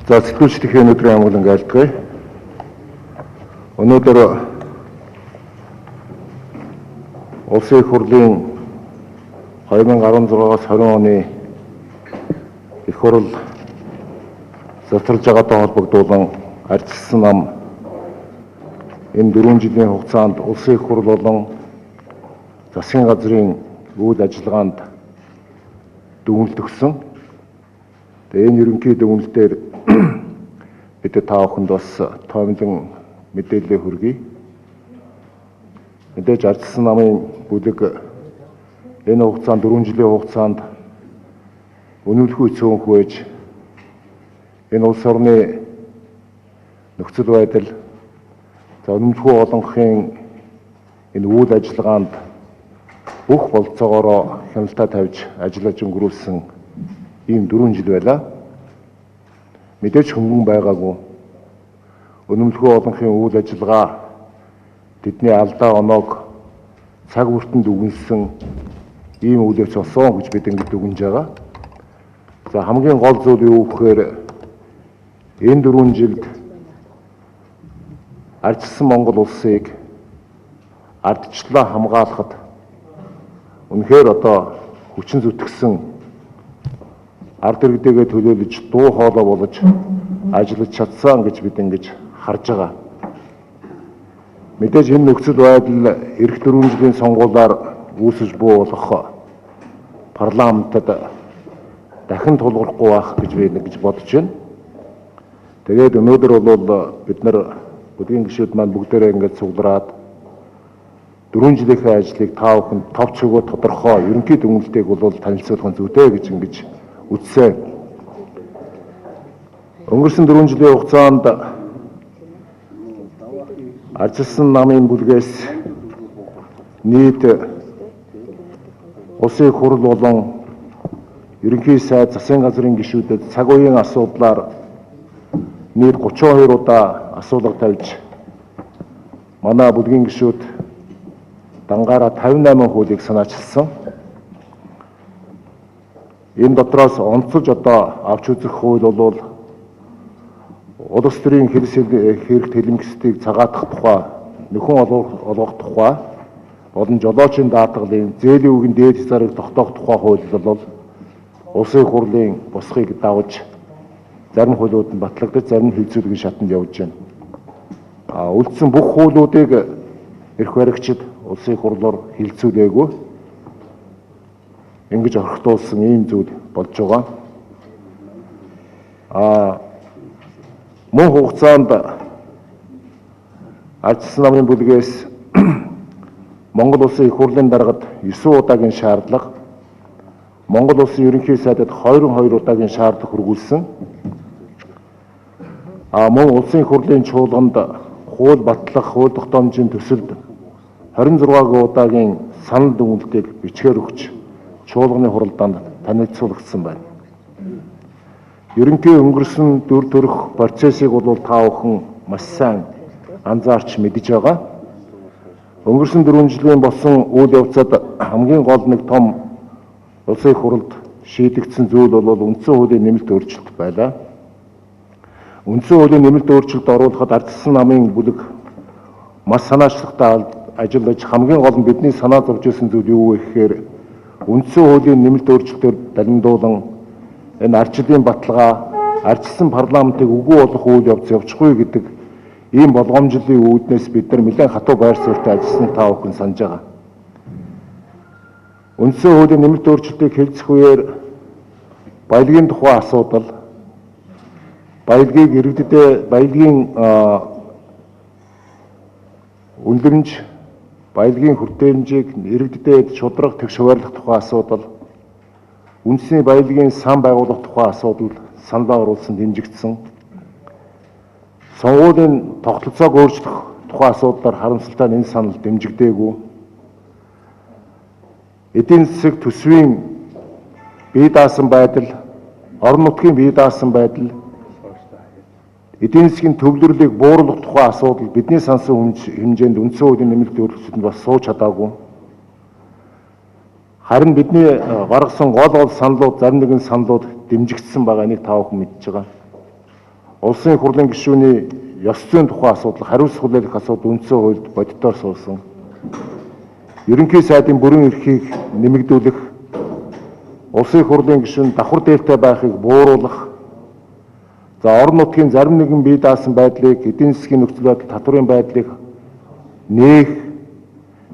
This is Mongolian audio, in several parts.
За сэтгүүлчдийн өнөөдрийн амгалан айлтгая. Өнөөдөр Улсын их хурлын 2016-аас 20 оны их хурл завсарлаж байгаатай холбогдуулан арчилсан нам энэ 4 жилийн хугацаанд Улсын их хурл болон засгийн газрын үйл ажиллагаанд дүгнэлт өгсөн. Тэгээ энэ ерөнхий дүгнэлтээр бид та бүхэнд бас тоомлон мэдээлэл хүргэе. Мэдээж арчилсан намын бүлэг энэ хугацаанд 4 жилийн хугацаанд өнөөлхүй цөөнх байж энэ улс орны нөхцөл байдал за өнөөлхүй олонхын энэ үйл ажиллагаанд бүх болцоогоороо хяналтаа тавьж ажиллаж өнгөрүүлсэн ийм 4 жил байлаа. Мэдээж хөнгөн байгаагүй. Өнөөлхүй олонхын үйл ажиллагаа тэдний алдаа оноог цаг бүртэнд үгэнсэн ийм үйл явц болсон гэж бид ингэж дүгнэж байгаа. За хамгийн гол зүйл юу гэхээр энэ 4 жилд арчилсан Монгол улсыг ардчлалаа хамгаалахад үнэхээр одоо хүчин зүтгэсэн ард иргэдэгээ төлөөлөж дуу хоолой болж ажиллаж чадсан гэж бид ингэж харж байгаа. Мэдээж энэ нөхцөл байдал эх 4 жилийн сонгуулиар үүсэж буй болох парламентод дахин тулгархгүй байх гэж би ингэж бодож байна. Тэгээд өнөөдөр бол бид нар бүдгийн гишүүд маань бүгдээрээ ингэж цуглараад 4 жилийнхээ ажлыг та бүхэнд товч өгөө тодорхой ерөнхий дүгнэлтийг бол танилцуулах нь зүйтэй гэж ингэж үзсэн. Өнгөрсөн 4 жилийн хугацаанд арчилсан намын бүлгээс нийт Улсын их хурл болон ерөнхий сайд засгийн газрын гишүүдэд цаг үеийн асуудлаар нийт 32 удаа асуулга тавьж манай бүлгийн гишүүд дангаараа 58 хуулийг санаачилсан. Энэ дотроос онцолж одоо авч үзэх хууль бол улс төрийн хэрэгт хэлэмжсдийг цагаатгах тухай, нөхөн олгох тухай, болон жолоочийн даатгалын зээлийн үгийн дээд хязгаарыг тогтоох тухай хууль бол Улсын их хурлын босхийг давж зарим хуулиуд нь батлагдаж, зарим нь хилцүүлгийн шатанд явж байна. Үлдсэн бүх хуулиудыг эрх баригчид Улсын их хурлоор хилцүүлээгүй ингэж орхитуулсан ийм зүйл болж байгаа. Мөн хугацаанд арчилсан намын бүлгээс Монгол Улсын их хурлын даргад 9 удаагийн шаардлага, Монгол Улсын ерөнхий сайдад 22 удаагийн шаардлага хүргүүлсэн. Мөн Улсын их хурлын чуулганд хууль батлах, хууль тогтоомжийн төсөлд 26 удаагийн санал дүгнэлтийг бичгээр өгч чуулганы хуралдаанд танилцуулагдсан байна. Ерөнхий өнгөрсөн дүр төрх процессыг бол та бүхэн маш сайн анзаарч мэдж байгаа. Өнгөрсөн 4 жилийн болсон үйл явцад хамгийн гол нэг том Улсын их хурлд шийдэгдсэн зүйл бол үндсэн хуулийн нэмэлт өөрчлөлт байлаа. Үндсэн хуулийн нэмэлт өөрчлөлт оруулахад арчилсан намын бүлэг маш санаачлагтай ажиллаж хамгийн гол нь бидний санаа зовж ирсэн зүйл юу вэ гэхээр үндсэн хуулийн нэмэлт өөрчлөлтөөр далимдуулан энэ арчлалын баталгаа, арчилсан парламентыг үгүй болох үйл явц явчихгүй гэдэг ийм болгоомжлын үүднээс бид нар нэлээд хатуу байр суурьтай ажилласныг та бүхэн санаж байгаа. Үндсэн хуулийн нэмэлт өөрчлөлтийг хэлцэх үеэр баялагын тухай асуудал, баялагын иргэдэд баялагын үнэлэмж, баялагын хүртээмжийг иргэдэд шударга тэгш хуваарлах тухай асуудал, үндэсний баялагын сан байгуулах тухай асуудал саналаа оруулсан дэмжигдсэн. Сонгуулийн тогтолцоог өөрчлөх тухай асуудлаар харамсалтай энэ санал дэмжигдээгүй. Эдийн засаг төсвийн бие даасан байдал, орон нутгийн бие даасан байдал, эдийн засгийн төвлөрлийг бууруулах тухай асуудал бидний сансан хэмжээнд үндсэн хуулийн нэмэлт өөрчлөлтөнд бас сууж чадаагүй. Харин бидний гаргасан гол саналууд зарим нэгэн саналууд дэмжигдсэн байгаа энийг та бүхэн мэдж байгаа. улсын их хурлын гишүүний ёс зүйн тухай асуудал, хариуцлах хүлээлгэх асуудал үндсэн хуульд бодитоор суулсан. Ерөнхий сайдын бүрэн эрхийг нэмэгдүүлэх, улсын их хурлын гишүүн давхар дээлтэй байхыг бууруулах, орон нутгийн зарим нэгэн бие даасан байдлыг, эдийн засгийн нөхцөл байдал татврын байдлыг нээх,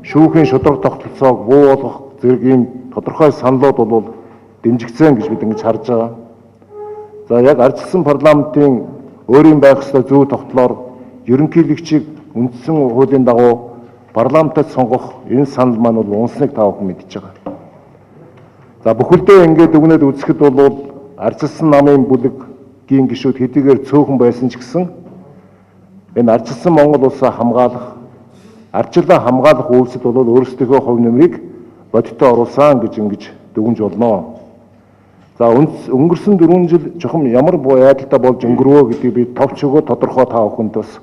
шүүхийн шударга тогтолцоог буу болгох зэрэг ийм тодорхой саналууд бол дэмжигдсэн гэж бид ингэж харж байгаа. За яг ардчилсан парламентын өөрийн байх ёстой зүй тогтлоор ерөнхийлөгчийг үндсэн хуулийн дагуу парламентад сонгох энэ санал маань бол унсныг та бүхэн мэдж байгаа. За бүхэлдээ ингээд өгнөд үзэхэд бол ардчилсан намын бүлэгийн гишүүд хэдийгээр цөөхөн байсан ч гэсэн энэ ардчилсан Монгол улсаа хамгаалах, ардчилан хамгаалах үйлсэд бол өөрсдийнхөө хувь нэмрийг бодиттой оруулсан гэж ингэж дүгнж болно. За өнгөрсөн 4 жил чухам ямар байдалтай болж өнгөрөө гэдгийг би товч өгөө тодорхой та бүхэнд бас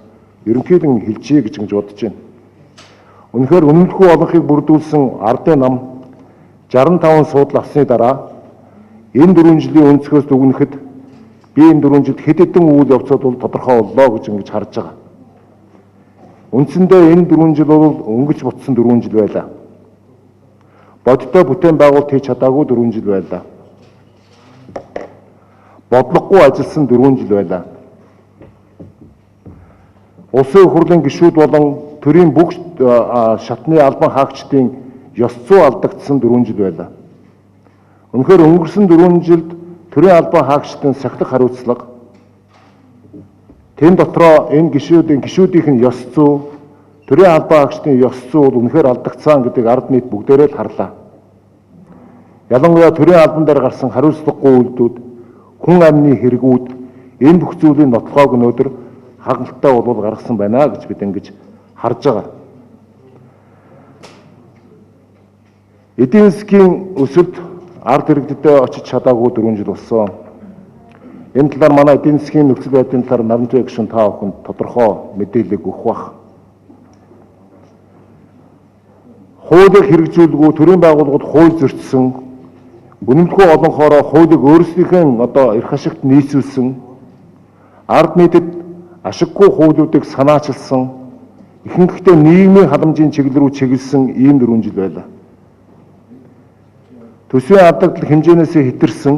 ерөнхийдэн хэлжээ гэж бодож байна. Үнэхээр үнэмлэхүй олонхыг бүрдүүлсэн ардын нам 65 суудал авсны дараа энэ 4 жилийн өнцгөөс дүгнэхэд би энэ 4 жилд хэд хэдэн үйл явцад бол тодорхой боллоо гэж ингэж харж байгаа. Үндсэндээ энэ 4 жил бол өнгөж бутсан 4 жил байлаа. Бодиттой бүтээн байгуулалт хийж чадаагүй 4 жил байлаа. Бодлогогүй ажилласан 4 жил байлаа. Улсын их хурлын гишүүд болон төрийн бүх шатны албан хаагчдын ёс зүй алдагдсан 4 жил байлаа. Үнэхээр өнгөрсөн 4 жилд төрийн албан хаагчдын сахилах хариуцлага, тэн дотроо энэ гишүүдийн ёс зүй, төрийн албан хаагчдын ёс зүй бол үнэхээр алдагдсан гэдгийг ард нийт бүгдээрээ л харлаа. Ялангуяа төрийн албан дээр гарсан хариуцлагагүй үйлдэлүүд, хүн амны хэрэгүүд, энэ бүх зүйлийн нотлохоог өнөөдөр хангалттай бол гаргасан байна гэж бид ингэж харж байгаа. Эдийн засгийн өсөлт ард иргэдэд очиж чадаагүй 4 жил болсон. Энэ талаар манай эдийн засгийн нөхцөл байдлын талаар нарант гишүүн та бүхэнд тодорхой мэдээлэл өгөх бах. Хуулийг хэрэгжүүлгүй төрийн байгууллагууд хууль зөрчсөн, үнэмлэхүй олонхоороо хуулийг өөрсдийнхөө эрх ашигт нийцүүлсэн, ард нийтэд ашиггүй хуулиудыг санаачилсан, ихэнхдээ нийгмийн халамжийн чиглэл рүү чиглэсэн ийм 4 жил байлаа. Төсвийн алдагдал хэмжээнээсээ хэтэрсэн,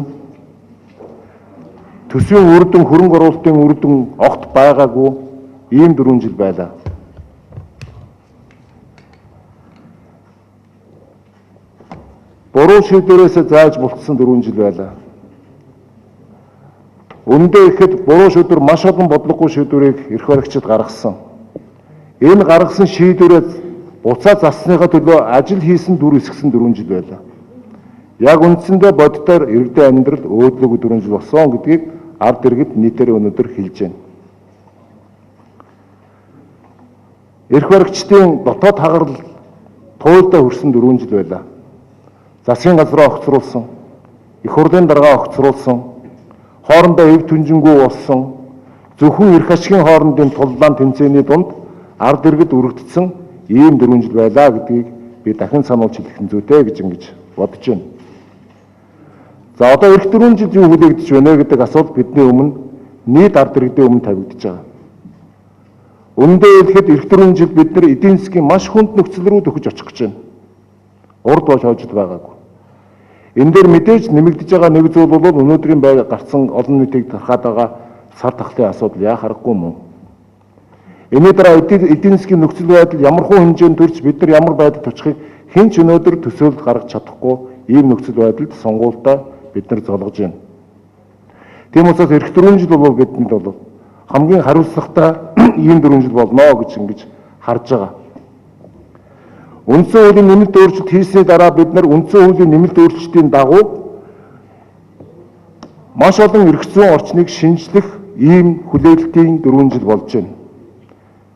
төсвийн үр дүн, хөрөнгө оруулалтын үр дүн огт байгаагүй ийм 4 жил байлаа. Буруу шийдвэрээс зааж болтсон 4 жил байлаа. Үндэ ихэд буруу шийдвэр маш олон бодлогогүй шийдвэрийг эрх баригчид гаргасан. Энэ гаргасан шийдвэрээ буцаа зассныхаа төлөө ажил хийсэн дүр эсгсэн 4 жил байлаа. Яг үндсэндээ бодитоор иргэдийн амьдрал өөдлөг 4 жил болсон гэдгийг ард иргэд нийтээр өнөөдөр хэлж байна. Эрх баригчдын дотоод хагарал туйлдаа хүрсэн 4 жил байлаа. Засгийн газраа огцруулсан, их хурлын дарга огцруулсан, хоорондоо эв түнжингүү болсон, зөвхөн эрх ашигын хоорондын туллаан тэмцээний дунд ард иргэд өргөдсөн ийм 4 жил байлаа гэдгийг би дахин сануулж хэлэх нь зүйтэй гэж ингэж бодож байна. За одоо эх 4 жил юу хүлээгдэж байна гэдэг асуулт бидний өмнө нийт ард иргэдийн өмнө тавигдж байгаа. Үндэ хэлэхэд эх 4 жил бид нар эдийн засгийн маш хүнд нөхцөл рүү төхөж очих гэж байна. Урд болж хожид байгаагүй. Энэ дээр мэдээж нэмэгдэж байгаа нэг зүйл бол өнөөдрийн гарсан олон нийтийг тархаад байгаа сар тахлын асуудал яа харахгүй мөн. Энэ дараа эдийн засгийн нөхцөл байдал ямар хуу хэмжээнд төрж бид нар ямар байдалд очихыг хэн ч өнөөдөр төсөөлөлд гаргаж чадахгүй ийм нөхцөл байдалд сонгуультай бид нар золгож байна. Тийм учраас эх 4 жил бол бидэнд бол хамгийн хариуцлагатай ийм 4 жил болно гэж ингэж харж байгаа. Үндсэн хуулийн нэмэлт өөрчлөлт хийсний дараа бид нар үндсэн хуулийн нэмэлт өөрчлөлтийн дагуу маш олон эрх зүйн орчныг шинжлэх ийм хүлээлтийн 4 жил болж байна.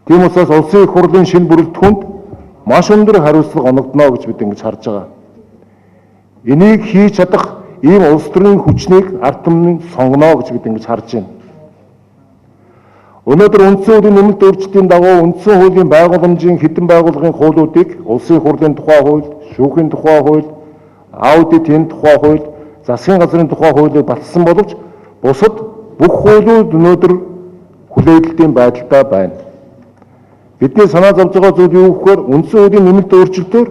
Тийм учраас улсын их хурлын шинэ бүрэлдэхүүнд маш өндөр хариуцлага оногдно гэж бид ингэж харж байгаа. Энийг хийж чадах ийм улс төрийн хүчнийг ард түмэн сонгоно гэж бид ингэж харж байна. Өнөөдөр үндсэн хуулийн нэмэлт өөрчлөлтийн дагуу үндсэн хуулийн байгууламжийн хэдэн байгууллагын хуулиудыг улсын хурлын тухай хууль, шүүхийн тухай хууль, аудитын тухай хууль, засгийн газрын тухай хуулийг батлсан боловч бусад бүх хуулиуд өнөөдөр хүлээлтийн байдалтай байна. Бидний санаа зовж байгаа зүйл юу гэхээр үндсэн хуулийн нэмэлт өөрчлөлтөөр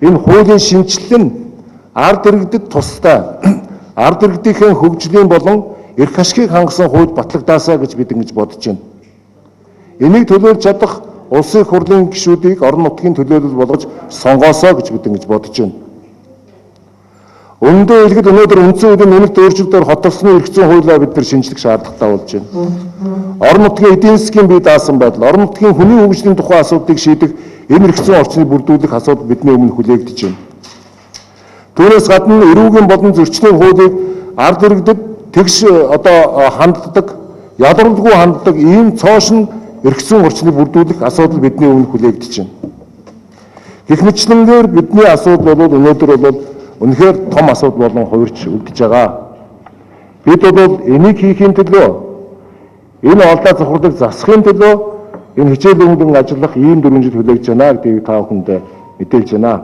энэ хуулийн шинжилэл нь ард иргэдэд тустай ард иргэдийн хөгжлийн болон эрх ашигыг хангасан хууль батлагдаасаа гэж бид ингэж бодож байна. Энийг төлөөлж чадах улсын их хурлын гишүүдийг орон нутгийн төлөөлөл болгож сонгоосоо гэж бид ингэж бодож байна. Өнөөдөр илгэд өнөөдөр үндсэн хуулийн нэмэлт өөрчлөлтөөр хотолцсны эрх зүйн хуулиа бид нар шинжлэх шаардлагатай болж байна. Орон нутгийн эдийн засгийн бие даасан байдал, орон нутгийн хүний хөгжлийн тухай асуудлыг шийдэх энэ эрх зүйн орчныг бүрдүүлэх асуудал бидний өмнө хүлээгдэж байна. Түүнээс гадна эрүүгийн болон зөрчлийн хуулийг ард иргэдэд тэгш ханддаг, ядаргалгүй ханддаг ийм цоошин эрх зүйн орчныг бүрдүүлэх асуудал бидний өмнө хүлээгдэж байна. Гэх мэтлэнгээр бидний асуудал бол өнөөдөр бол үнэхээр том асуудал болон хувирч үлдэж байгаа. Бид бол энийг хийхин төлөө энэ олдоо цохролыг засахын төлөө энэ хичээл өмгөн ажиллах ийм 4 жил хүлээгдэж байна гэдгийг та бүхэнд мэдээлж байна.